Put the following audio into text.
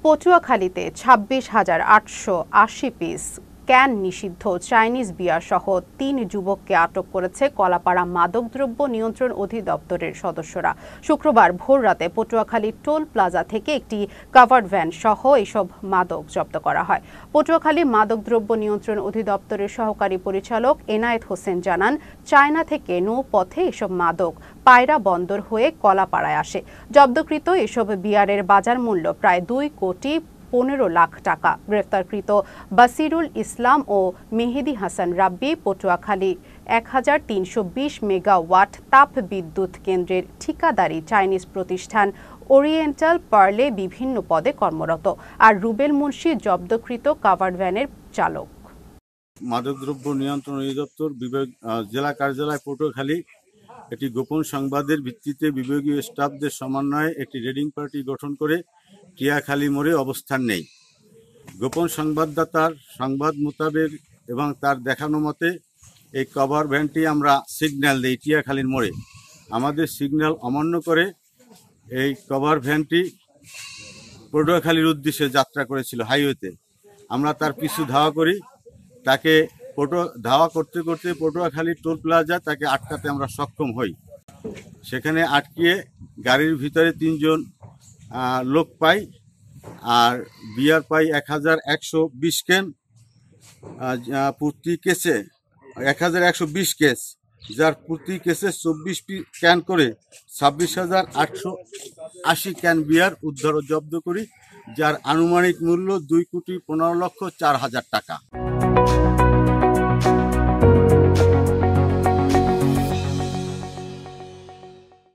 পটুয়াখালীতে ২৬,৮৮০ piece can নিষিদ্ধ Chinese বিয়ার সহ ৩ যুবককে আটক করেছে কলাপাড়া মাদকদ্রব্য নিয়ন্ত্রণ অধিদপ্তরের সদস্যরা। শুক্রবার ভোররাতে পটুয়াখালী টোল প্লাজা থেকে একটি কাভার্ড ভ্যান সহ এসব মাদক জব্দ করা হয়। পটুয়াখালী মাদকদ্রব্য নিয়ন্ত্রণ অধিদপ্তরের সহকারী পরিচালক এনায়েত হোসেন জানান, চায়না থেকে নৌপথে এসব মাদক পায়রা বন্দর হয়ে কলাপাড়ায় আসে। জব্দকৃত এসব বিয়ারের বাজার মূল্য প্রায় ২,১৫,০০,০০০ টাকা। গ্রেফতারকৃত বাসিরুল ইসলাম ও মেহেদি হাসান রাব্বি পটুয়াখালী ১,৩২০ মেগাওয়াট তাপ বিদ্যুৎ কেন্দ্রের ঠিকাদারি চাইনিজ প্রতিষ্ঠান ওরিয়েন্টাল পার্লে বিভিন্ন পদে কর্মরত। আর রুবেল মুন্সি জব্দকৃত কাভার্ড ভ্যানের চালক। মাদকদ্রব্য নিয়ন্ত্রণ অধিদপ্তর জেলা কার্যালয় পটুয়াখালী একটি গোপন সংবাদের ভিত্তিতে বিভাগীয় স্টাফদের সমন্বয়ে একটি রেডিং পার্টি গঠন করে টিয়াখালী মোড়ে অবস্থান নেই। গোপন সংবাদদাতার সংবাদ মোতাবেক এবং তার দেখানো মতে এই কভার ভ্যানটি আমরা সিগন্যাল দিই টিয়াখালীর মোড়ে। আমাদের সিগন্যাল অমান্য করে এই কভার ভ্যানটি পটুয়াখালীর উদ্দেশ্যে যাত্রা করেছিল হাইওয়েতে। আমরা তার পিছু ধাওয়া করি, তাকে ধাওয়া করতে করতে পটুয়াখালী টোল প্লাজা তাকে আটকাতে আমরা সক্ষম হই। সেখানে আটকিয়ে গাড়ির ভিতরে ৩ জন লোক পাই, আর বিয়ার পাই ১,১২০ ক্যান, প্রতি কেসে ১,১২০ কেস, যার প্রতি কেসে ২৪ ক্যান করে ২৬,৮৮০ ক্যান বিয়ার উদ্ধার ও জব্দ করি, যার আনুমানিক মূল্য ২,১৫,৪০০০ টাকা।